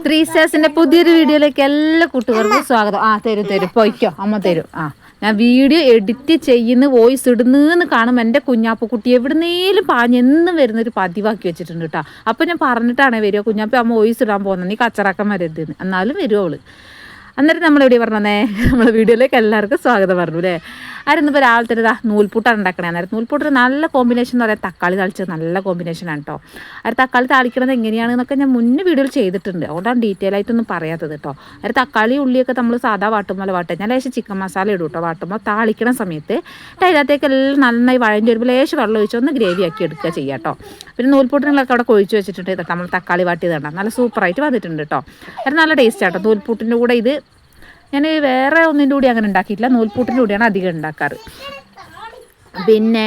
Three സ്റ്റാർസിന്റെ പുതിയൊരു വീഡിയോയിലേക്ക് എല്ലാ കൂട്ടുകാർക്കും സ്വാഗതം. തരും പോയിക്കോ, അമ്മ തരും. ഞാൻ വീഡിയോ എഡിറ്റ് ചെയ്യുന്ന വോയിസ് ഇടുന്നെന്ന് കാണും എൻ്റെ കുഞ്ഞാപ്പക്കുട്ടി എവിടുന്നേലും പാഞ്ഞെന്നും വരുന്നൊരു പതിവാക്കി വെച്ചിട്ടുണ്ട് കേട്ടോ. അപ്പം ഞാൻ പറഞ്ഞിട്ടാണ് വരിക, കുഞ്ഞാപ്പ അമ്മ വോയിസ് ഇടാൻ പോകുന്നത്, നീ കച്ചറാക്കാൻ വരരുതെന്ന്. എന്നാലും വരുമോ അവള്. അന്നേരം നമ്മളെവിടെ പറഞ്ഞേ, നമ്മളെ വീഡിയോയിലേക്ക് എല്ലാവർക്കും സ്വാഗതം പറഞ്ഞു അല്ലേ. ആരെന്നിപ്പോൾ രാവിലെ തന്നെ നൂൽപൂട്ടാണ് ഉണ്ടാക്കണേ. അന്നേരം നൂൽപൂട്ടിന് നല്ല കോമ്പിനേഷൻ എന്ന് പറയാം, തക്കാളി താളിച്ചത് നല്ല കോമ്പിനേഷനാണ് കേട്ടോ. അത് തക്കാളി താളിക്കണത് എങ്ങനെയാണെന്നൊക്കെ ഞാൻ മുന്നേ വീഡിയോയിൽ ചെയ്തിട്ടുണ്ട്, അതുകൊണ്ടാണ് ഡീറ്റെയിൽ ആയിട്ടൊന്നും പറയാത്തത് കേട്ടോ. അത് തക്കാളി ഉള്ളിയൊക്കെ നമ്മൾ സാധാ വാട്ടുമ്പോൾ വാട്ടുക, ഞാൻ ലേശം ചിക്കൻ മസാല ഇടും കേട്ടോ വാട്ടുമ്പോൾ. താളിക്കണ സമയത്ത് അതിനകത്തേക്കെല്ലാം നന്നായി വഴഞ്ഞ് വരുമ്പോൾ ലേശം വെള്ളം ഒഴിച്ച് ഒന്ന് ഗ്രേവി ആക്കി എടുക്കുക ചെയ്യാം കേട്ടോ. പിന്നെ നൂൽപൂട്ടിനുള്ളൊക്കെ അവിടെ കൊഴിച്ച് വെച്ചിട്ടുണ്ട്, നമ്മൾ തക്കാളി വാട്ടിയതാണ് നല്ല സൂപ്പറായിട്ട് വന്നിട്ടുണ്ട് കേട്ടോ. അത് നല്ല ടേസ്റ്റ് ആട്ടോ. നൂൽപൂട്ടിൻ്റെ കൂടെ ഇത് ഞാൻ വേറെ ഒന്നിൻ്റെ കൂടി അങ്ങനെ ഉണ്ടാക്കിയിട്ടില്ല, നൂൽപൂട്ടിൻ്റെ കൂടിയാണ് അധികം ഉണ്ടാക്കാറ്. പിന്നെ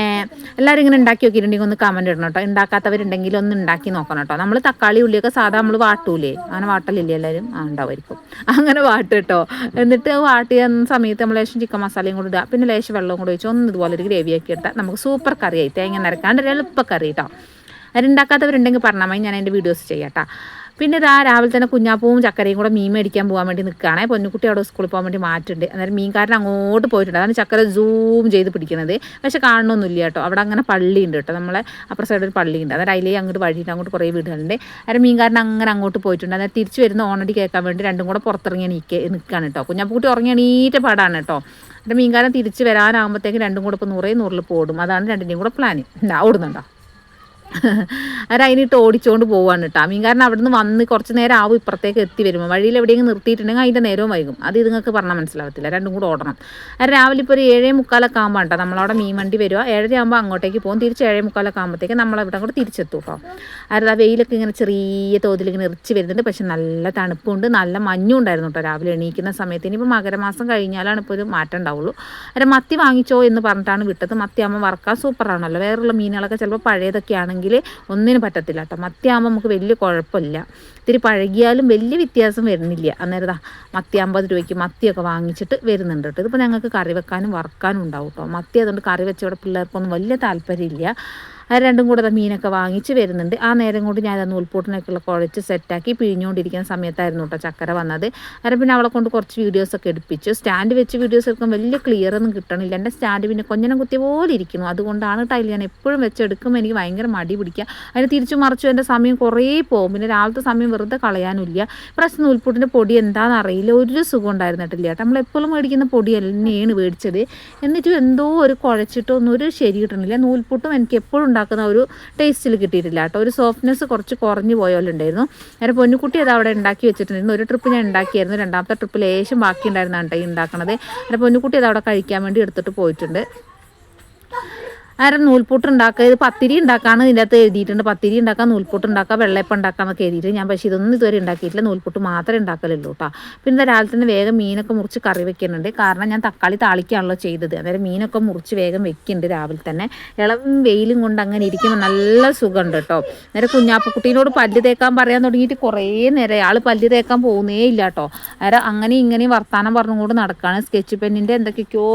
എല്ലാവരും ഇങ്ങനെ ഉണ്ടാക്കി നോക്കിയിട്ടുണ്ടെങ്കിൽ ഒന്ന് കമൻറ്റ് ഇടണം കേട്ടോ. ഉണ്ടാക്കാത്തവരുണ്ടെങ്കിൽ ഒന്ന് ഉണ്ടാക്കി നോക്കണം കേട്ടോ. നമ്മൾ തക്കാളി ഉള്ളിയൊക്കെ സാധാ നമ്മൾ വാട്ടൂലേ, അങ്ങനെ വാട്ടലില്ലേ എല്ലാവരും? ഉണ്ടാവുമായിരിക്കും. അങ്ങനെ വാട്ട് കേട്ടോ. എന്നിട്ട് വാട്ടിയ സമയത്ത് നമ്മൾ ലേശം ചിക്കൻ മസാലയും കൂടി ഇടുക, പിന്നെ ലേശം വെള്ളവും കൂടി ഒഴിച്ച് ഒന്ന് ഇതുപോലെ ഒരു ഗ്രേവി ആക്കി ഇട്ടാൽ നമുക്ക് സൂപ്പർ കറിയായി, തേങ്ങ നിരക്കാണ്ട് എളുപ്പ കറി കേട്ടോ. അതുണ്ടാക്കാത്തവരുണ്ടെങ്കിൽ പറഞ്ഞാൽ മതി, ഞാൻ അതിൻ്റെ വീഡിയോസ് ചെയ്യാം കേട്ടോ. പിന്നെ രാവിലെ തന്നെ കുഞ്ഞാപ്പവും ചക്കരയും കൂടെ മീൻ മേടിക്കാൻ പോകാൻ വേണ്ടി നിൽക്കുകയാണ്. പൊന്നുകുട്ടി അവിടെ സ്കൂളിൽ പോകാൻ വേണ്ടി മാറ്റുണ്ട്. അന്നേരം മീൻകാരൻ അങ്ങോട്ട് പോയിട്ടുണ്ട്. അതാണ് ചക്കര സൂം ചെയ്ത് പിടിക്കുന്നത്. പക്ഷെ കാണണമെന്നില്ല കേട്ടോ. അവിടെ അങ്ങനെ പള്ളിയുണ്ട് കേട്ടോ, നമ്മളെ അപ്പുറ സൈഡിൽ പള്ളിയുണ്ട്. അന്നേരം അതിലേക്ക് അങ്ങോട്ട് വഴിയിട്ട് അങ്ങോട്ട് കുറേ വീടുകളുണ്ട്. അന്നേരം മീൻകാരൻ അങ്ങനെ അങ്ങോട്ട് പോയിട്ടുണ്ട്. അന്നേരം തിരിച്ച് വരുന്ന ഓണടി കേൾക്കാൻ വേണ്ടി രണ്ടും കൂടെ പുറത്തിറങ്ങി നിൽക്കുകയാണ് കേട്ടോ. കുഞ്ഞാപ്പൂട്ടി ഉറങ്ങി എണീറ്റ പാടാണ് കേട്ടോ. എന്നിട്ട് മീൻകാരൻ തിരിച്ച് വരാനാകുമ്പോഴത്തേക്ക് രണ്ടും കൂടെ ഇപ്പോൾ 100 പോടും. അതാണ് രണ്ടിൻ്റെയും കൂടെ പ്ലാൻ. ഓടുന്നുണ്ടോ? അതിനിട്ട് ഓടിച്ചുകൊണ്ട് പോവാണ് കേട്ടോ. മീൻകാരൻ അവിടെ നിന്ന് വന്ന് കുറച്ച് നേരം ആവും ഇപ്പുറത്തേക്ക് എത്തി വരുമ്പോൾ. വഴിയിൽ എവിടെയെങ്കിലും നിർത്തിയിട്ടുണ്ടെങ്കിൽ അതിൻ്റെ നേരവും വൈകും. അത് ഇതുങ്ങൾക്ക് പറഞ്ഞാൽ മനസ്സിലാവത്തില്ല, രണ്ടും കൂടെ ഓടണം. അത് രാവിലെ ഇപ്പോൾ ഒരു 7:45 ആകുമ്പോൾ കേട്ടോ നമ്മളവിടെ മീൻ വണ്ടി വരിക. 7:30 ആകുമ്പോൾ അങ്ങോട്ടേക്ക് പോകും, തിരിച്ച് 7:45 ആകുമ്പോഴത്തേക്ക് നമ്മളവിടെ കൂടെ തിരിച്ചെത്തും കേട്ടോ. അത് വെയിലൊക്കെ ഇങ്ങനെ ചെറിയ തോതിൽ ഇങ്ങനെ ഇറച്ചി വരുന്നുണ്ട്. പക്ഷെ നല്ല തണുപ്പുണ്ട്, നല്ല മഞ്ഞും ഉണ്ടായിരുന്നു കേട്ടോ രാവിലെ എണീക്കുന്ന സമയത്ത്. ഇനിയിപ്പോൾ മകരമാസം കഴിഞ്ഞാലാണ് ഇപ്പോൾ ഒരു മാറ്റം ഉണ്ടാവുള്ളൂ. അത് മത്തി വാങ്ങിച്ചോ എന്ന് പറഞ്ഞിട്ടാണ് വിട്ടത്. മത്തി ആകുമ്പോൾ വറക്കാൻ സൂപ്പറാണല്ലോ. വേറെയുള്ള മീനുകളൊക്കെ ചിലപ്പോൾ പഴയതൊക്കെയാണ് ഒന്നിനും പറ്റത്തില്ല കേട്ടോ. മത്തിയാകുമ്പോൾ നമുക്ക് വലിയ കുഴപ്പമില്ല, ഇത്തിരി പഴകിയാലും വലിയ വ്യത്യാസം വരുന്നില്ല. അന്നേരം മത്തി 50 രൂപയ്ക്ക് മത്തിയൊക്കെ വാങ്ങിച്ചിട്ട് വരുന്നുണ്ട് കേട്ടോ. ഇതിപ്പോൾ ഞങ്ങൾക്ക് കറി വെക്കാനും വറക്കാനും ഉണ്ടാവും കേട്ടോ. മത്തി അതുകൊണ്ട് കറി വെച്ചവിടെ പിള്ളേർക്കൊന്നും വലിയ താല്പര്യമില്ല. അത് രണ്ടും കൂടെ മീനൊക്കെ വാങ്ങിച്ച് വരുന്നുണ്ട്. ആ നേരം കൊണ്ട് ഞാൻ നൂൽപൂട്ടിനൊക്കെയുള്ള കുഴച്ച് സെറ്റാക്കി പിഴിഞ്ഞുകൊണ്ടിരിക്കുന്ന സമയത്തായിരുന്നു കേട്ടോ ചക്കര വന്നത്. അന്നേരം പിന്നെ അവളെ കൊണ്ട് കുറച്ച് വീഡിയോസൊക്കെ എടുപ്പിച്ചു. സ്റ്റാൻഡ് വെച്ച് വീഡിയോസ് എടുക്കാൻ വലിയ ക്ലിയർ ഒന്നും കിട്ടണില്ല. എൻ്റെ സ്റ്റാൻഡ് പിന്നെ കൊഞ്ഞനം കുത്തിയ പോലെ ഇരിക്കുന്നു. അതുകൊണ്ടാണ് ടൈൽ ഞാൻ എപ്പോഴും വെച്ചെടുക്കുമ്പോൾ എനിക്ക് ഭയങ്കര മടി പിടിക്കുക. അതിന് തിരിച്ചു മറിച്ചു എൻ്റെ സമയം കുറേ പോകും. പിന്നെ രാവിലത്തെ സമയം വെറുതെ കളയാനുമില്ല. പ്രശ്നം നൂൽപൂട്ടിൻ്റെ പൊടി എന്താണെന്ന് അറിയില്ല, ഒരു സുഖം ഉണ്ടായിരുന്നിട്ടില്ല കേട്ടോ. നമ്മളെപ്പോഴും മേടിക്കുന്ന പൊടി തന്നെയാണ് മേടിച്ചത്. എന്നിട്ടും എന്തോ ഒരു കുഴച്ചിട്ടൊന്നും ഒരു ശരി കിട്ടണില്ല. നൂൽപൂട്ടും എനിക്ക് എപ്പോഴും ഉണ്ടാക്കുന്ന ഒരു ടേസ്റ്റിൽ കിട്ടിയിട്ടില്ല കേട്ടോ. ഒരു സോഫ്റ്റ്നെസ് കുറച്ച് കുറഞ്ഞു പോയോലുണ്ടായിരുന്നു. നേരെ പൊന്നുകുട്ടി അത് അവിടെ ഉണ്ടാക്കി വെച്ചിട്ടുണ്ടായിരുന്നു. ഒരു ട്രിപ്പ് ഞാൻ ഉണ്ടാക്കിയായിരുന്നു, രണ്ടാമത്തെ ട്രിപ്പ് ലേശം ബാക്കി ഉണ്ടായിരുന്നാണ് കേട്ടോ ഈ ഉണ്ടാക്കണത്. നേരെ പൊന്നുകുട്ടി അത് അവിടെ കഴിക്കാൻ വേണ്ടി എടുത്തിട്ട് പോയിട്ടുണ്ട്. നൂൽപൂട്ട് ഉണ്ടാക്കുക, ഇത് പത്തിരി ഉണ്ടാക്കാണ് ഇതിൻ്റെ അകത്ത് എഴുതിയിട്ടുണ്ട്. പത്തിരി ഉണ്ടാക്കാം, നൂൽപൂട്ട് ഉണ്ടാക്കാം, വെള്ളയപ്പം ഉണ്ടാക്കാമെന്നൊക്കെ എഴുതിയിട്ട് ഞാൻ പക്ഷേ ഇതൊന്നും ഇതുവരെ ഉണ്ടാക്കിയിട്ടില്ല. നൂൽപൂട്ട് മാത്രമേ ഉണ്ടാക്കലുള്ളൂ കേട്ടോ. പിന്നെ രാവിലെ തന്നെ വേഗം മീനൊക്കെ മുറിച്ച് കറി വെക്കുന്നുണ്ട്. കാരണം ഞാൻ തക്കാളി താളിക്കാണല്ലോ ചെയ്തത്. അന്നേരം മീനൊക്കെ മുറിച്ച് വേഗം വെക്കുന്നുണ്ട് രാവിലെ തന്നെ. ഇളം വെയിലും കൊണ്ട് അങ്ങനെ ഇരിക്കുമ്പോൾ നല്ല സുഖമുണ്ട് കേട്ടോ. നേരെ കുഞ്ഞാപ്പക്കുട്ടീനോട് പല്ല് തേക്കാൻ പറയാൻ തുടങ്ങിയിട്ട് കുറേ നേരം ആൾ പല്ല് തേക്കാൻ പോകുന്നേ ഇല്ല കേട്ടോ. അന്നേരം അങ്ങനെ ഇങ്ങനെയും വർത്താനം പറഞ്ഞുകൊണ്ട് നടക്കുകയാണ്. സ്കെച്ച് പെന്നിൻ്റെ എന്തൊക്കെയൊക്കെയോ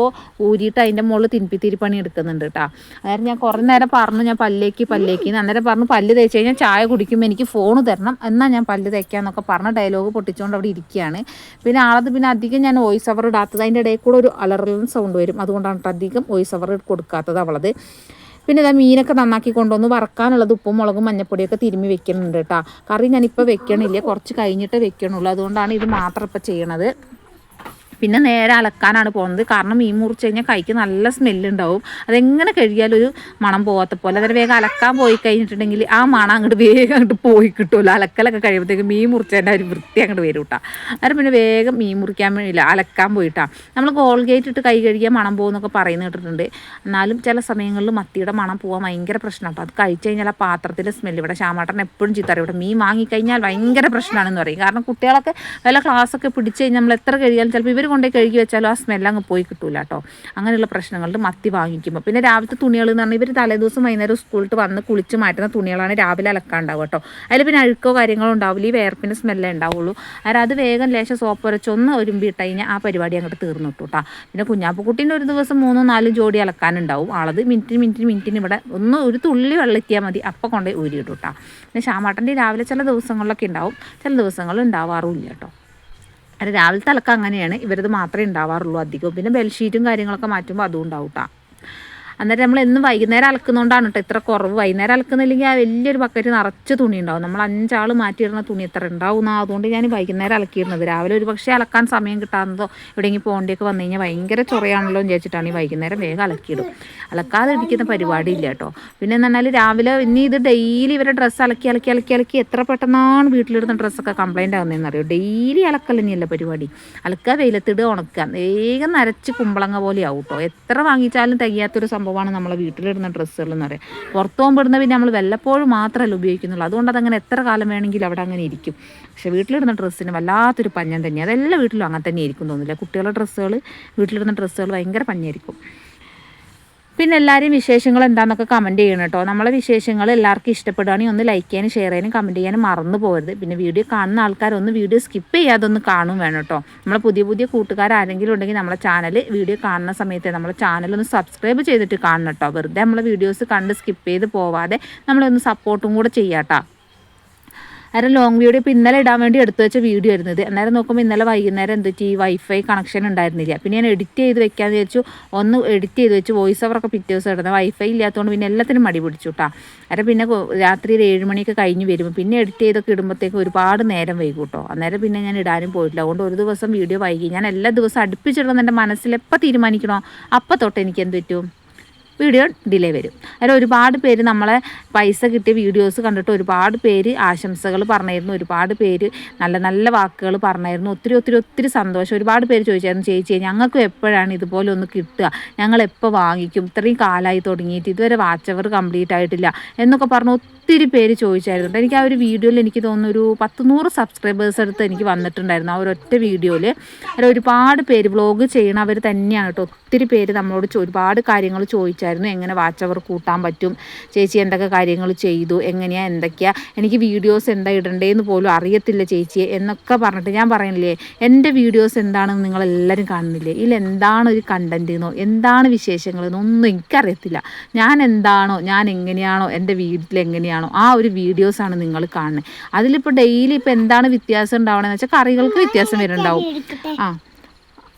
ഊരിയിട്ട് അതിൻ്റെ മുകളിൽ തിരുപ്പണി എടുക്കുന്നുണ്ട് കേട്ടോ. അന്നേരം ഞാൻ കുറേ നേരം പറഞ്ഞു ഞാൻ പല്ലേക്ക് അന്നേരം പറഞ്ഞു പല്ല് തേച്ച് കഴിഞ്ഞാൽ ചായ കുടിക്കുമ്പോൾ എനിക്ക് ഫോൺ തരണം, എന്നാൽ ഞാൻ പല്ല് തേക്കാന്നൊക്കെ പറഞ്ഞ ഡയലോഗ് പൊട്ടിച്ചുകൊണ്ട് അവിടെ ഇരിക്കുകയാണ്. പിന്നെ ആളത് പിന്നെ അധികം ഞാൻ വോയിസ് ഓവർ ഇടാത്തത്, അതിൻ്റെ ഇടയിൽ കൂടെ ഒരു അലറലും സൗണ്ട് വരും, അതുകൊണ്ടാണ് അധികം വോയിസ് ഓവർ കൊടുക്കാത്തത് അവളത്. പിന്നെ ഇതാ മീനൊക്കെ നന്നാക്കി കൊണ്ടുവന്ന് വറക്കാനുള്ളത് ഉപ്പും മുളകും മഞ്ഞപ്പൊടിയൊക്കെ തിരുമ്മി വെക്കുന്നുണ്ട് കേട്ടോ. കറി ഞാനിപ്പോൾ വെക്കണില്ല, കുറച്ച് കഴിഞ്ഞിട്ട് വെക്കണുള്ളൂ, അതുകൊണ്ടാണ് ഇത് മാത്രം ഇപ്പോൾ ചെയ്യണത്. പിന്നെ നേരെ അലക്കാനാണ് പോകുന്നത്. കാരണം മീൻ മുറിച്ച് കഴിഞ്ഞാൽ കൈക്ക് നല്ല സ്മെല്ലുണ്ടാവും. അതെങ്ങനെ കഴിയാലും ഒരു മണം പോകാത്ത പോലെ. അതായത് വേഗം അലക്കാൻ പോയി കഴിഞ്ഞിട്ടുണ്ടെങ്കിൽ ആ മണം അങ്ങോട്ട് വേഗം അങ്ങോട്ട് പോയി കിട്ടുമല്ലോ. അലക്കലൊക്കെ കഴിയുമ്പോഴത്തേക്ക് മീൻ മുറിച്ചതിൻ്റെ ഒരു വൃത്തി അങ്ങോട്ട് വരും കേട്ടോ. അന്നേരം പിന്നെ വേഗം മീൻ മുറിക്കാൻ വേണ്ടിയില്ല, അലക്കാൻ പോയിട്ടാണ്. നമ്മൾ കോൾഗേറ്റ് ഇട്ട് കൈ കഴുകിയാൽ മണം പോകുമെന്നൊക്കെ പറയുന്നത് കേട്ടിട്ടുണ്ട്. എന്നാലും ചില സമയങ്ങളിൽ മത്തിയുടെ മണം പോകാൻ ഭയങ്കര പ്രശ്നമാണ് കേട്ടോ. അത് കഴിച്ച് കഴിഞ്ഞാൽ ആ പാത്രത്തിൻ്റെ സ്മെല്ല് ഇവിടെ ശ്യാമാട്ടൻ എപ്പോഴും ചീത്ത അറിയും. ഇവിടെ മീൻ വാങ്ങിക്കഴിഞ്ഞാൽ ഭയങ്കര പ്രശ്നമാണെന്ന് പറയും. കാരണം കുട്ടികളൊക്കെ വല്ല ക്ലാസ്സൊക്കെ പിടിച്ച് കഴിഞ്ഞാൽ നമ്മൾ എത്ര കഴിയാലും ചിലപ്പോൾ ഇവർ കൊണ്ടുപോയി കഴുകി വെച്ചാലും ആ സ്മെല്ലങ്ങ് പോയി കിട്ടൂല കേട്ടോ. അങ്ങനെയുള്ള പ്രശ്നങ്ങളുണ്ട് മത്തി വാങ്ങിക്കുമ്പോൾ. പിന്നെ രാവിലത്തെ തുണികൾ എന്ന് പറഞ്ഞാൽ ഇവർ തലേദിവസം വൈകുന്നേരം സ്കൂളിൽ വന്ന് കുളിച്ച് മാറ്റുന്ന തുണികളാണ് രാവിലെ അലക്കാണ്ടാവുക കേട്ടോ. അതിൽ പിന്നെ അഴുക്കോ കാര്യങ്ങളോ ഉണ്ടാവില്ല, ഈ വേർപ്പിൻ്റെ സ്മെല്ലേ ഉണ്ടാവുള്ളൂ. അത് വേഗം ലേശം സോപ്പ് വരച്ചൊന്ന് ഒരുമ്പിട്ട് കഴിഞ്ഞാൽ ആ പരിപാടി അങ്ങോട്ട് തീർന്നു കിട്ടും കേട്ടോ. പിന്നെ കുഞ്ഞാപ്പുക്കുട്ടീൻ്റെ ഒരു ദിവസം 3-4 ജോഡി അലക്കാനുണ്ടാവും. ആളത് മിനിറ്റിന് ഇവിടെ ഒരു തുള്ളി വെള്ളെത്തിയാൽ മതി, അപ്പം കൊണ്ടുപോയി ഊരിയിടും കേട്ടോ. പിന്നെ ഷാമാട്ടൻ്റെ രാവിലെ ചില ദിവസങ്ങളിലൊക്കെ ഉണ്ടാവും, ചില ദിവസങ്ങളിൽ ഉണ്ടാവാറുമില്ല കേട്ടോ. അത് രാവിലത്തെ അലക്കം അങ്ങനെയാണ്, ഇവരത് മാത്രമേ ഉണ്ടാവാറുള്ളൂ അധികവും. പിന്നെ ബെഡ്ഷീറ്റും കാര്യങ്ങളൊക്കെ മാറ്റുമ്പോൾ അതും ഉണ്ടാവും കേട്ടോ. അന്നേരം നമ്മൾ എന്നും വൈകുന്നേരം അലക്കുന്നതുകൊണ്ടാണ് കേട്ടോ ഇത്ര കുറവ്. വൈകുന്നേരം അലക്കുന്നില്ലെങ്കിൽ ആ വലിയൊരു ബക്കറ്റ് നിറച്ച് തുണി ഉണ്ടാവും. നമ്മൾ 5 ആൾ മാറ്റിയിടുന്ന തുണി എത്ര ഉണ്ടാവും. അതുകൊണ്ട് ഞാൻ വൈകുന്നേരം അലക്കിയിരുന്നത്. രാവിലെ ഒരു പക്ഷേ അലക്കാൻ സമയം കിട്ടാത്തതോ എവിടെയെങ്കിലും പോകേണ്ടിയൊക്കെ വന്നു കഴിഞ്ഞാൽ ഭയങ്കര ചൊറയാണല്ലോ എന്ന് വിചാരിച്ചിട്ടാണ് ഈ വൈകുന്നേരം വേഗം അലക്കിയിടും. അലക്കാതെ ഇരിക്കുന്ന പരിപാടിയില്ല കേട്ടോ. പിന്നെ എന്ന് പറഞ്ഞാൽ രാവിലെ ഇനി ഇത് ഡെയിലി ഇവരെ ഡ്രസ്സ് അലക്കി എത്ര പെട്ടെന്നാണ് വീട്ടിലിടുന്ന ഡ്രസ്സൊക്കെ കംപ്ലൈൻ്റ് ആകുന്നതെന്ന് അറിയോ. ഡെയിലി അലക്കൽ തന്നെയല്ല പരിപാടി. അലക്കുക, വെയിലത്തിടുക, ഉണക്കുക, വേഗം നരച്ച് കുമ്പളങ്ങ പോലെ ആവും കേട്ടോ. എത്ര വാങ്ങിച്ചാലും തികയാത്തൊരു സംഭവമാണ് നമ്മളെ വീട്ടിലിടുന്ന ഡ്രസ്സുകൾ എന്ന് പറയാം. പുറത്ത് പോകുമ്പോഴുന്ന പിന്നെ നമ്മൾ വല്ലപ്പോഴും മാത്രമല്ല ഉപയോഗിക്കുന്നുള്ളൂ. അതുകൊണ്ട് അതങ്ങനെ എത്ര കാലം വേണമെങ്കിലും അവിടെ അങ്ങനെ ഇരിക്കും. പക്ഷെ വീട്ടിലിടുന്ന ഡ്രസ്സിന് വല്ലാത്തൊരു പഞ്ഞം തന്നെയാണ്. അതെല്ലാ വീട്ടിലും അങ്ങനെ തന്നെ ആയിരിക്കും തോന്നുന്നില്ല. കുട്ടികളുടെ ഡ്രസ്സുകൾ, വീട്ടിലിടുന്ന ഡ്രസ്സുകൾ ഭയങ്കര പഞ്ഞായിരിക്കും. പിന്നെ എല്ലാവരും വിശേഷങ്ങൾ എന്താണെന്നൊക്കെ കമൻറ്റ് ചെയ്യണം കേട്ടോ. നമ്മളെ വിശേഷങ്ങൾ എല്ലാവർക്കും ഇഷ്ടപ്പെടുകയാണെങ്കിൽ ഒന്ന് ലൈക്ക് ചെയ്യാനും ഷെയർ ചെയ്യാനും കമൻറ്റ് ചെയ്യാനും മറന്നു പോകരുത്. പിന്നെ വീഡിയോ കാണുന്ന ആൾക്കാരൊന്ന് വീഡിയോ സ്കിപ്പ് ചെയ്യാതെ ഒന്ന് കാണും വേണം കേട്ടോ. നമ്മളെ പുതിയ കൂട്ടുകാർ ആരെങ്കിലും ഉണ്ടെങ്കിൽ നമ്മളെ ചാനൽ വീഡിയോ കാണുന്ന സമയത്ത് നമ്മളെ ചാനലൊന്ന് സബ്സ്ക്രൈബ് ചെയ്തിട്ട് കാണണം കേട്ടോ. വെറുതെ നമ്മളെ വീഡിയോസ് കണ്ട് സ്കിപ്പ് ചെയ്ത് പോവാതെ നമ്മളൊന്ന് സപ്പോർട്ടും കൂടെ ചെയ്യാം കേട്ടോ. അന്നേരം ലോങ് വീഡിയോ ഇപ്പോൾ ഇന്നലെ ഇടാൻ വേണ്ടി എടുത്തു വെച്ച വീഡിയോ ആയിരുന്നത്. അന്നേരം നോക്കുമ്പോൾ ഇന്നലെ വൈകുന്നേരം എന്തൊക്കെ ഈ വൈഫൈ കണക്ഷൻ ഉണ്ടായിരുന്നില്ല. പിന്നെ ഞാൻ എഡിറ്റ് ചെയ്ത് വെക്കാമെന്ന് വിചാരിച്ചു. ഒന്ന് എഡിറ്റ് ചെയ്ത് വെച്ച് വോയിസ് ഓവറൊക്കെ പിറ്റേ ദിവസം ഇടുന്നത്. വൈഫൈ ഇല്ലാത്തതുകൊണ്ട് പിന്നെ എല്ലാത്തിനും മടി പിടിച്ചു കേട്ടോ. അന്നേരം പിന്നെ രാത്രി 7 മണിയൊക്കെ കഴിഞ്ഞ് വരുമ്പോൾ പിന്നെ എഡിറ്റ് ചെയ്തൊക്കെ ഇടുമ്പോഴത്തേക്ക് ഒരുപാട് നേരം വൈകും കേട്ടോ. അന്നേരം പിന്നെ ഞാൻ ഇടാനും പോയിട്ടില്ല. അതുകൊണ്ട് ഒരു ദിവസം വീഡിയോ വൈകി. ഞാൻ എല്ലാ ദിവസവും അടുപ്പിച്ചിടുന്ന എൻ്റെ മനസ്സിൽ എപ്പോൾ തീരുമാനിക്കണോ അപ്പോൾ തൊട്ട് എനിക്ക് എന്ത് പറ്റും, വീഡിയോ ഡിലേ വരും. അതിൽ ഒരുപാട് പേര് നമ്മളെ പൈസ കിട്ടിയ വീഡിയോസ് കണ്ടിട്ട് ഒരുപാട് പേര് ആശംസകൾ പറഞ്ഞായിരുന്നു. ഒരുപാട് പേര് നല്ല നല്ല വാക്കുകൾ പറഞ്ഞായിരുന്നു. ഒത്തിരി സന്തോഷം. ഒരുപാട് പേര് ചോദിച്ചായിരുന്നു, ചേച്ചി ഞങ്ങൾക്കും എപ്പോഴാണ് ഇതുപോലെ ഒന്ന് കിട്ടുക, ഞങ്ങൾ എപ്പോൾ വാങ്ങിക്കും, ഇത്രയും കാലമായി തുടങ്ങിയിട്ട് ഇതുവരെ വാച്ച് അവർ കംപ്ലീറ്റ് ആയിട്ടില്ല എന്നൊക്കെ പറഞ്ഞ് ഒത്തിരി പേര് ചോദിച്ചായിരുന്നു. എനിക്ക് ആ ഒരു വീഡിയോയിൽ എനിക്ക് തോന്നുന്നു ഒരു 100 സബ്സ്ക്രൈബേഴ്സ് അടുത്ത് എനിക്ക് വന്നിട്ടുണ്ടായിരുന്നു ആ ഒരൊറ്റ വീഡിയോയിൽ. അതിൽ ഒരുപാട് പേര് വ്ളോഗ് ചെയ്യണവർ തന്നെയാണ് കേട്ടോ. ഒത്തിരി പേര് നമ്മളോട് ഒരുപാട് കാര്യങ്ങൾ ചോദിച്ചായിരുന്നു. എങ്ങനെ വാച്ച് അവർ കൂട്ടാൻ പറ്റും, ചേച്ചി എന്തൊക്കെ കാര്യങ്ങൾ ചെയ്തു, എങ്ങനെയാണ് എന്തൊക്കെയാണ്, എനിക്ക് വീഡിയോസ് എന്താ ഇടണ്ടേന്ന് പോലും അറിയത്തില്ല ചേച്ചിയെ എന്നൊക്കെ പറഞ്ഞിട്ട് ഞാൻ പറയുന്നില്ലേ, എൻ്റെ വീഡിയോസ് എന്താണെന്ന് നിങ്ങളെല്ലാവരും കാണുന്നില്ലേ, ഇതിൽ എന്താണ് ഒരു കണ്ടൻറ്റ് എന്നോ എന്താണ് വിശേഷങ്ങളെന്നോ ഒന്നും എനിക്കറിയത്തില്ല. ഞാൻ എന്താണോ, ഞാൻ എങ്ങനെയാണോ, എൻ്റെ വീട്ടിൽ എങ്ങനെയാണോ ആ ഒരു വീഡിയോസാണ് നിങ്ങൾ കാണുന്നത്. അതിലിപ്പോൾ ഡെയിലി ഇപ്പോൾ എന്താണ് വ്യത്യാസം ഉണ്ടാവണമെന്ന് വെച്ചാൽ കറികൾക്ക് വ്യത്യാസം വരുന്നുണ്ടാവും.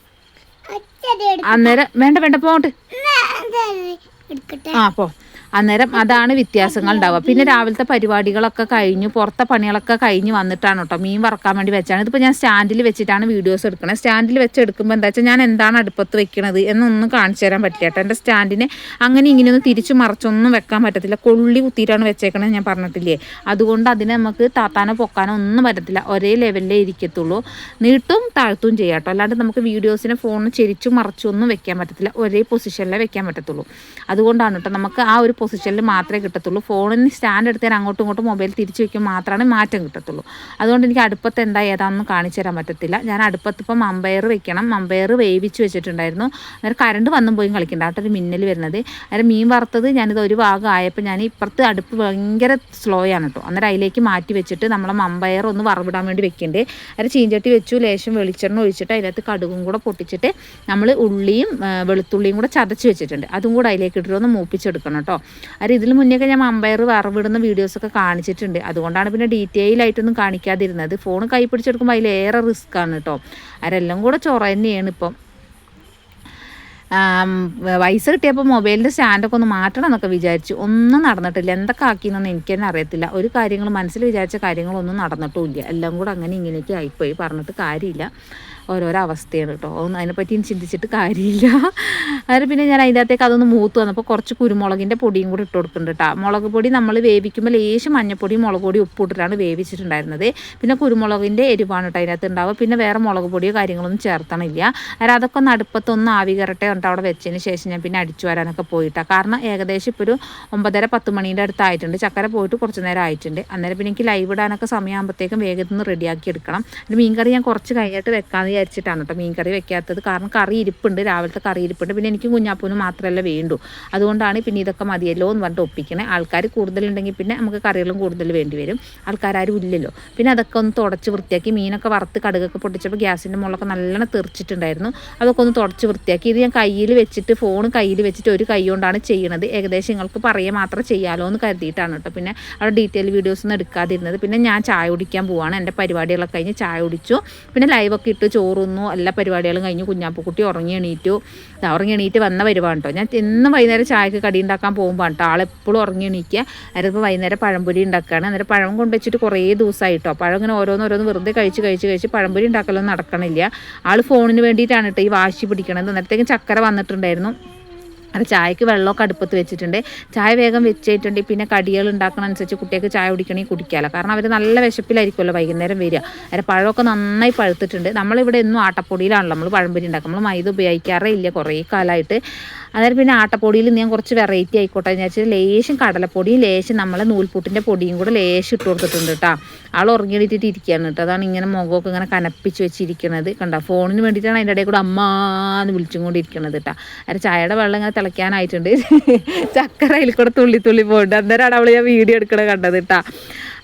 അന്നേരം വേണ്ട പോട്ട് പോ. അന്നേരം അതാണ് വ്യത്യാസങ്ങൾ ഉണ്ടാവുക. പിന്നെ രാവിലത്തെ പരിപാടികളൊക്കെ കഴിഞ്ഞു, പുറത്തെ പണികളൊക്കെ കഴിഞ്ഞ് വന്നിട്ടാണ് കേട്ടോ മീൻ വറക്കാൻ വേണ്ടി വെച്ചാണ്. ഇതിപ്പോൾ ഞാൻ സ്റ്റാൻഡിൽ വെച്ചിട്ടാണ് വീഡിയോസ് എടുക്കുന്നത്. സ്റ്റാൻഡിൽ വെച്ച് എടുക്കുമ്പോൾ എന്താ വെച്ചാൽ ഞാൻ എന്താണ് അടുപ്പത്ത് വെക്കണത് എന്നൊന്നും കാണിച്ചു തരാൻ പറ്റില്ല കേട്ടോ. എൻ്റെ സ്റ്റാൻഡിനെ അങ്ങനെ ഇങ്ങനെയൊന്നും തിരിച്ചു മറിച്ചൊന്നും വെക്കാൻ പറ്റത്തില്ല. കൊള്ളി കുത്തിയിട്ടാണ് വെച്ചേക്കണത് ഞാൻ പറഞ്ഞിട്ടില്ലേ. അതുകൊണ്ട് അതിനെ നമുക്ക് താത്താനോ പൊക്കാനോ ഒന്നും പറ്റത്തില്ല. ഒരേ ലെവലിലേ ഇരിക്കത്തുള്ളൂ. നീട്ടും താഴ്ത്തും ചെയ്യാം കേട്ടോ. അല്ലാണ്ട് നമുക്ക് വീഡിയോസിനെ ഫോണിന് ചെരിച്ചും മറിച്ചൊന്നും വെക്കാൻ പറ്റത്തില്ല. ഒരേ പൊസിഷനിലേ വെക്കാൻ പറ്റത്തുള്ളൂ. അതുകൊണ്ടാണ് കേട്ടോ നമുക്ക് ആ ഒരു പൊസിഷനിൽ മാത്രമേ കിട്ടത്തുള്ളൂ. ഫോണിന് സ്റ്റാൻഡ് എടുത്താൽ അങ്ങോട്ടും ഇങ്ങോട്ടും മൊബൈൽ തിരിച്ചു വയ്ക്കുമ്പോൾ മാത്രമാണ് മാറ്റം കിട്ടത്തുള്ളൂ. അതുകൊണ്ട് എനിക്ക് അടുപ്പത്ത് എന്താ ഏതാണെന്ന് കാണിച്ചു തരാൻ പറ്റത്തില്ല. ഞാൻ അടുപ്പത്ത് ഇപ്പം മമ്പയർ വെക്കണം. മമ്പയർ വേവിച്ച് വെച്ചിട്ടുണ്ടായിരുന്നു. അന്നേരം കറണ്ട് വന്നും പോയി കളിക്കണ്ട കേട്ടോ, ഒരു മിന്നൽ വരുന്നത്. അന്നേരം മീൻ വറുത്തത് ഞാനിത് ഒരു ഭാഗം ആയപ്പോൾ ഞാൻ ഇപ്പുറത്ത് അടുപ്പ് ഭയങ്കര സ്ലോ ആണ് കേട്ടോ. അന്നേരം അതിലേക്ക് മാറ്റി വെച്ചിട്ട് നമ്മളെ മമ്പയർ ഒന്ന് വറവിടാൻ വേണ്ടി വെക്കണ്ടേ. അത് ചീഞ്ചട്ടി വെച്ചു, ലേശം വെളിച്ചെണ്ണ ഒഴിച്ചിട്ട് അതിനകത്ത് കടുകും കൂടെ പൊട്ടിച്ചിട്ട് നമ്മൾ ഉള്ളിയും വെളുത്തുള്ളിയും കൂടെ ചതച്ച് വെച്ചിട്ടുണ്ട്. അതും കൂടെ അതിലേക്ക് ഇട്ടിട്ട് ഒന്ന് മൂപ്പിച്ചെടുക്കണം കേട്ടോ. അത് ഇതിൽ മുന്നേയൊക്കെ ഞാൻ മമ്പയർ വറവിടുന്ന വീഡിയോസൊക്കെ കാണിച്ചിട്ടുണ്ട്. അതുകൊണ്ടാണ് പിന്നെ ഡീറ്റെയിൽ ആയിട്ടൊന്നും കാണിക്കാതിരുന്നത്. ഫോൺ കൈ പിടിച്ചെടുക്കുമ്പോൾ അതിലേറെ റിസ്ക് ആണ് കേട്ടോ. അതെല്ലാം കൂടെ ചൊറ തന്നെയാണ് ഇപ്പം. പൈസ കിട്ടിയപ്പോൾ മൊബൈലിൻ്റെ സ്റ്റാൻഡൊക്കെ ഒന്ന് മാറ്റണം എന്നൊക്കെ വിചാരിച്ചു. ഒന്നും നടന്നിട്ടില്ല. എന്തൊക്കെ ആക്കിയെന്നൊന്നും എനിക്ക് തന്നെ അറിയത്തില്ല. ഒരു കാര്യങ്ങൾ മനസ്സിൽ വിചാരിച്ച കാര്യങ്ങളൊന്നും നടന്നിട്ടുമില്ല. എല്ലാം കൂടെ അങ്ങനെ ഇങ്ങനെയൊക്കെ ആയിപ്പോയി. പറഞ്ഞിട്ട് കാര്യമില്ല. ഓരോരോ അവസ്ഥയാണ് കേട്ടോ. ഒന്നും അതിനെപ്പറ്റി ചിന്തിച്ചിട്ട് കാര്യമില്ല. അതായത് പിന്നെ ഞാൻ അതിൻ്റെ അകത്തേക്ക് അതൊന്ന് മൂത്ത് വന്നപ്പോൾ കുറച്ച് കുരുമുളകിൻ്റെ പൊടിയും കൂടി ഇട്ട് കൊടുക്കുന്നുണ്ട് കേട്ടോ. മുളക് പൊടി നമ്മൾ വേവിക്കുമ്പോൾ ലേശം മഞ്ഞപ്പൊടി മുളക് പൊടി ഉപ്പിട്ടിട്ടാണ് വേവിച്ചിട്ടുണ്ടായിരുന്നത്. പിന്നെ കുരുമുളകിൻ്റെ എരിവാണ് കേട്ടോ അതിനകത്ത് ഉണ്ടാവുക. പിന്നെ വേറെ മുളക് പൊടിയോ കാര്യങ്ങളൊന്നും ചേർത്തണില്ല. അതായത് അതൊക്കെ ഒന്ന് അടുപ്പത്തൊന്ന് ആവി കയറട്ടെ എന്നിട്ട് അവിടെ വെച്ചതിന് ശേഷം ഞാൻ പിന്നെ അടിച്ചു വരാനൊക്കെ പോയിട്ടാണ്. കാരണം ഏകദേശം ഇപ്പോൾ ഒരു 9:30-10 മണീൻ്റെ അടുത്തായിട്ടുണ്ട്. ചക്കര പോയിട്ട് കുറച്ച് നേരം ആയിട്ടുണ്ട്. അന്നേരം പിന്നെ എനിക്ക് ലൈവ് ഇടാനൊക്കെ സമയമാകുമ്പോഴത്തേക്കും വേഗത്തിൽ നിന്ന് റെഡിയാക്കി എടുക്കണം. മീൻകറി ഞാൻ കുറച്ച് കഴിഞ്ഞിട്ട് വെക്കാമെന്ന് വിചാരിച്ചിട്ടാണ് കേട്ടോ മീൻകറി വെക്കാത്തത്. കാരണം കറി ഇരിപ്പുണ്ട്, രാവിലത്തെ കറി ഇരിപ്പുണ്ട്. പിന്നെ എനിക്ക് കുഞ്ഞാപ്പൂനും മാത്രമല്ല വേണ്ടു. അതുകൊണ്ടാണ് പിന്നെ ഇതൊക്കെ മതിയല്ലോ എന്ന് പറഞ്ഞിട്ട് ഒപ്പിക്കണേ. ആൾക്കാർ കൂടുതലുണ്ടെങ്കിൽ പിന്നെ നമുക്ക് കറികളും കൂടുതൽ വേണ്ടി വരും. ആൾക്കാരും ഇല്ലല്ലോ. പിന്നെ അതൊക്കെ ഒന്ന് തുടച്ച് വൃത്തിയാക്കി മീനൊക്കെ വറുത്ത് കടുകൊക്കെ പൊട്ടിച്ചപ്പോൾ ഗ്യാസിൻ്റെ മുകളിലൊക്കെ നല്ലോണം തെറിച്ചിട്ടുണ്ടായിരുന്നു. അതൊക്കെ ഒന്ന് തുടച്ച് വൃത്തിയാക്കി. ഇത് ഞാൻ കയ്യിൽ വെച്ചിട്ട് ഫോൺ കയ്യിൽ വെച്ചിട്ട് ഒരു കൈ കൊണ്ടാണ് ചെയ്യണത്. ഏകദേശം നിങ്ങൾക്ക് പറയുക മാത്രം ചെയ്യാമല്ലോ എന്ന് കരുതിയിട്ടാണ് കേട്ടോ പിന്നെ അവിടെ ഡീറ്റെയിൽ വീഡിയോസ് ഒന്നും എടുക്കാതിരുന്നത്. പിന്നെ ഞാൻ ചായ കുടിക്കാൻ പോവാണ്. എൻ്റെ പരിപാടികളൊക്കെ കഴിഞ്ഞ് ചായ കുടിച്ചു. പിന്നെ ലൈവൊക്കെ ഇട്ട് ചോറുന്നു. എല്ലാ പരിപാടികളും കഴിഞ്ഞ് കുഞ്ഞാപ്പൂക്കുട്ടി ഉറങ്ങി എണീറ്റ് വന്ന പരിപാടി കേട്ടോ. ഞാൻ എന്നും വൈകുന്നേരം ചായക്ക് കടി ഉണ്ടാക്കാൻ പോകുമ്പോൾ കേട്ടോ ആളെപ്പോഴും ഉറങ്ങി എണീക്കുക. അതിപ്പോൾ വൈകുന്നേരം പഴംപൊരി ഉണ്ടാക്കുകയാണ്. അന്നേരം പഴം കൊണ്ടുവച്ചിട്ട് കുറേ ദിവസമായിട്ടോ പഴം ഇങ്ങനെ ഓരോന്ന് വെറുതെ കഴിച്ച് പഴംപൊരി ഉണ്ടാക്കലൊന്നും നടക്കണില്ല. ആൾ ഫോണിന് വേണ്ടിയിട്ടാണ് കേട്ടോ ഈ വാശി പിടിക്കണത്. അന്നേരത്തേക്കും ചക്കര വന്നിട്ടുണ്ടായിരുന്നു. അത് ചായക്ക് വെള്ളമൊക്കെ അടുപ്പത്ത് വെച്ചിട്ടുണ്ട്. ചായ വേഗം വെച്ചിട്ടുണ്ട്. പിന്നെ കടികൾ ഉണ്ടാക്കണം അനുസരിച്ച് കുട്ടികൾക്ക് ചായ കുടിക്കണമെങ്കിൽ കുടിക്കാമല്ലോ. കാരണം അവർ നല്ല വിശപ്പിലായിരിക്കുമല്ലോ വൈകുന്നേരം വരിക. അതിന് പഴമൊക്കെ നന്നായി പഴുത്തിട്ടുണ്ട്. നമ്മളിവിടെ എന്നും ആട്ടപ്പൊടിയിലാണല്ലോ നമ്മൾ പഴംപൊരി ഉണ്ടാക്കുക. നമ്മൾ മൈദ ഉപയോഗിക്കാറേ ഇല്ല കുറേ കാലമായിട്ട്. അതായത് പിന്നെ ആട്ടപ്പൊടിയിൽ ഞാൻ കുറച്ച് വെറൈറ്റി ആയിക്കോട്ടെ എന്ന് വെച്ചാൽ ലേശം കടലപ്പൊടിയും ലേശം നമ്മളെ നൂൽപുട്ടിൻ്റെ പൊടിയും കൂടെ ലേശം ഇട്ട് കൊടുത്തിട്ടുണ്ട് കേട്ടോ. ആൾ ഉറങ്ങിയിട്ടിട്ട് ഇരിക്കുകയാണ് കേട്ടോ. അതാണ് ഇങ്ങനെ മുഖമൊക്കെ ഇങ്ങനെ കനപ്പിച്ച് വെച്ചിരിക്കുന്നത് കണ്ടോ. ഫോണിന് വേണ്ടിയിട്ടാണ് അതിൻ്റെ ഇടയിൽ കൂടെ അമ്മാന്ന് വിളിച്ചും കൊണ്ടിരിക്കുന്നത് കേട്ടോ. അത് ചായയുടെ വെള്ളം ഇങ്ങനെ തിളയ്ക്കാനായിട്ടുണ്ട്. ചക്കര അതിൽ കൂടെ തുള്ളി പോകുന്നുണ്ട്. അന്നേരമാണ് അവൾ ഞാൻ വീഡിയോ എടുക്കണത് കണ്ടത് കേട്ടോ.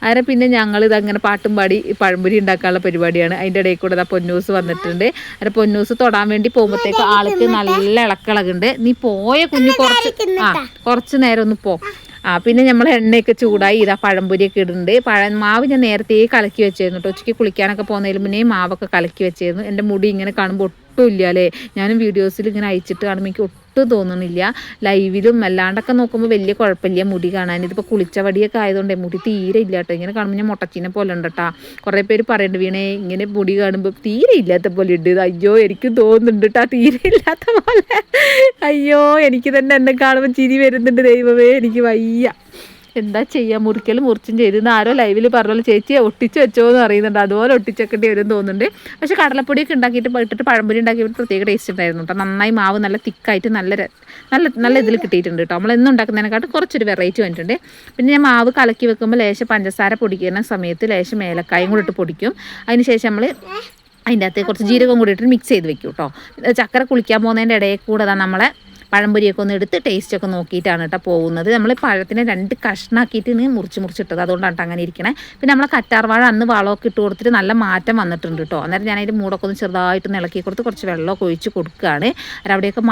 അങ്ങനെ പിന്നെ ഞങ്ങളിതങ്ങനെ പാട്ടും പാടി പഴംപൊരി ഉണ്ടാക്കാനുള്ള പരിപാടിയാണ്. അതിൻ്റെ ഇടയിൽ കൂടെ പൊന്നൂസ് വന്നിട്ടുണ്ട്. അങ്ങനെ പൊന്നൂസ് തൊടാൻ വേണ്ടി പോകുമ്പോഴത്തേക്ക് ആൾക്ക് നല്ല ഇളക്കിളകുണ്ട്. നീ പോയ കുഞ്ഞ് കുറച്ച് നേരം ഒന്ന് പോ. പിന്നെ നമ്മൾ എണ്ണയൊക്കെ ചൂടായി ഇതാ പഴംപൊരിയൊക്കെ ഇടുന്നുണ്ട്. മാവ് ഞാൻ നേരത്തെ കലക്കി വെച്ചിരുന്നു കേട്ടോ. ഉച്ചയ്ക്ക് കുളിക്കാനൊക്കെ പോകുന്നതിന് മുന്നേ മാവൊക്കെ കലക്കി വെച്ചിരുന്നു. എൻ്റെ മുടി ഇങ്ങനെ കാണുമ്പോൾ ഒട്ടും ഇല്ല അല്ലേ. ഞാനും വീഡിയോസിൽ ഇങ്ങനെ അയച്ചിട്ട് കാണുമ്പോൾ എനിക്ക് ഒട്ടും തോന്നുന്നില്ല. ലൈവിലും അല്ലാണ്ടൊക്കെ നോക്കുമ്പോൾ വലിയ കുഴപ്പമില്ല മുടി കാണാൻ. ഇതിപ്പോൾ കുളിച്ച വടിയൊക്കെ ആയതുകൊണ്ട് മുടി തീരെ ഇല്ല കേട്ടോ. ഇങ്ങനെ കാണുമ്പോൾ ഞാൻ മുട്ടച്ചീനെ പോലെ ഉണ്ട് കേട്ടോ. കുറേ പേര് പറയുന്നുണ്ട് വീണേ ഇങ്ങനെ മുടി കാണുമ്പോൾ തീരെ ഇല്ലാത്ത പോലെ ഉണ്ട്. അയ്യോ എനിക്ക് തോന്നുന്നുണ്ട് കേട്ടോ തീരെ ഇല്ലാത്ത പോലെ. അയ്യോ എനിക്ക് തന്നെ എന്നെ കാണുമ്പോൾ ചിരി വരുന്നുണ്ട്. ദൈവമേ എനിക്ക് വയ്യ. എന്താ ചെയ്യുക. മുറിച്ചും ചെയ്ത് ആരോ ലൈവിൽ പറഞ്ഞോളൂ ചേച്ചിയെ ഒട്ടിച്ച് വെച്ചോ എന്ന് അറിയുന്നുണ്ട്. അതുപോലെ ഒട്ടിച്ചേക്കേണ്ടി വരും തോന്നുന്നുണ്ട്. പക്ഷേ കടലപ്പൊടിയൊക്കെ ഉണ്ടാക്കിയിട്ട് ഇട്ടിട്ട് പഴംപൊരി ഉണ്ടാക്കിയിട്ട് പ്രത്യേക ടേസ്റ്റ് ഉണ്ടായിരുന്നു കേട്ടോ. നന്നായി മാവ് നല്ല തിക്കായിട്ട് നല്ല ഇതിൽ കിട്ടിയിട്ടുണ്ട് കേട്ടോ. നമ്മളെന്നും ഉണ്ടാക്കുന്നതിനെക്കാട്ടും കുറച്ചൊരു വെറൈറ്റി വന്നിട്ടുണ്ട്. പിന്നെ ഞാൻ മാവ് കലക്കി വെക്കുമ്പോൾ ലേശം പഞ്ചസാര പൊടിക്കുന്ന സമയത്ത് ലേശം ഏലക്കായും കൂടി ഇട്ട് പൊടിക്കും. അതിന് ശേഷം നമ്മൾ അതിൻ്റെ അകത്ത് കുറച്ച് ജീരകം കൂടി ഇട്ട് മിക്സ് ചെയ്ത് വെക്കും കേട്ടോ. ചക്കര കുളിക്കാൻ പോകുന്നതിൻ്റെ ഇടയിൽ കൂടെ നമ്മളെ പഴംപൊരിയൊക്കെ ഒന്ന് എടുത്ത് ടേസ്റ്റൊക്കെ നോക്കിയിട്ടാണ് കേട്ടോ പോകുന്നത്. നമ്മൾ പഴത്തിനെ 2 കഷ്ണാക്കിയിട്ട് മുറിച്ചിട്ടത്. അതുകൊണ്ടാണ് അങ്ങനെ ഇരിക്കണേ. പിന്നെ നമ്മളെ കറ്റാർവാഴ അന്ന് വളമൊക്കെ ഇട്ട് കൊടുത്തിട്ട് നല്ല മാറ്റം വന്നിട്ടുണ്ട് കേട്ടോ. അന്നേരം ഞാൻ അതിൻ്റെ മൂടൊക്കെ ഒന്ന് ചെറുതായിട്ട് ഇളക്കി കൊടുത്ത് കുറച്ച് വെള്ളമൊക്കെ ഒഴിച്ച് കൊടുക്കുകയാണ്. അവിടെയൊക്കെ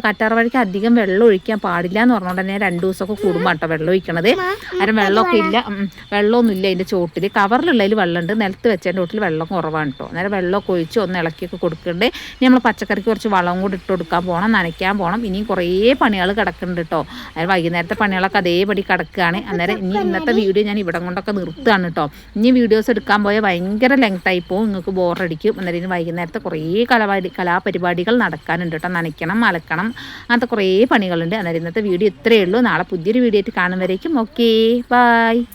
കറ്റാർവാഴയ്ക്ക് അധികം വെള്ളം ഒഴിക്കാൻ പാടില്ല എന്ന് പറഞ്ഞുകൊണ്ട് തന്നെ 2 ദിവസമൊക്കെ കൂടുമ്പോൾ കേട്ടോ വെള്ളം ഒഴിക്കണത്. അന്നേരം വെള്ളമൊന്നും ഇല്ല അതിൻ്റെ ചോട്ടിൽ. കവറിലുള്ളതിൽ വെള്ളമുണ്ട്. നിലത്ത് വെച്ചതിൻ്റെ ചോട്ടിൽ വെള്ളം കുറവാണ് കേട്ടോ. അന്നേരം വെള്ളമൊക്കെ ഒഴിച്ച് ഒന്ന് ഇളക്കിയൊക്കെ കൊടുക്കുന്നുണ്ട്. ഇനി നമ്മൾ പച്ചക്കറിക്ക് കുറച്ച് വളം കൂടി ഇട്ട് കൊടുക്കാൻ പോകണം, നനയ്ക്കാൻ പോകണം. ഇനിയും കുറേ പണികൾ കിടക്കുന്നുണ്ട് കേട്ടോ. അതായത് വൈകുന്നേരത്തെ പണികളൊക്കെ അതേപടി കിടക്കുകയാണ്. അന്നേരം ഇന്നത്തെ വീഡിയോ ഞാൻ ഇവിടെ കൊണ്ടൊക്കെ നിർത്തുകയാണ് കേട്ടോ. ഇനി വീഡിയോസ് എടുക്കാൻ പോയാൽ ഭയങ്കര ലെങ്തായി പോകും, നിങ്ങൾക്ക് ബോറടിക്കും. അന്നേരം വൈകുന്നേരത്തെ കുറേ കലാപരിപാടികൾ നടക്കാനുണ്ട് കേട്ടോ. നനയ്ക്കണം, അലക്കണം, അങ്ങനത്തെ കുറേ പണികളുണ്ട്. അന്നേരം ഇന്നത്തെ വീഡിയോ ഇത്രയേ ഉള്ളൂ. നാളെ പുതിയൊരു വീഡിയോ ആയിട്ട് കാണും വരേക്കും. Okay, by.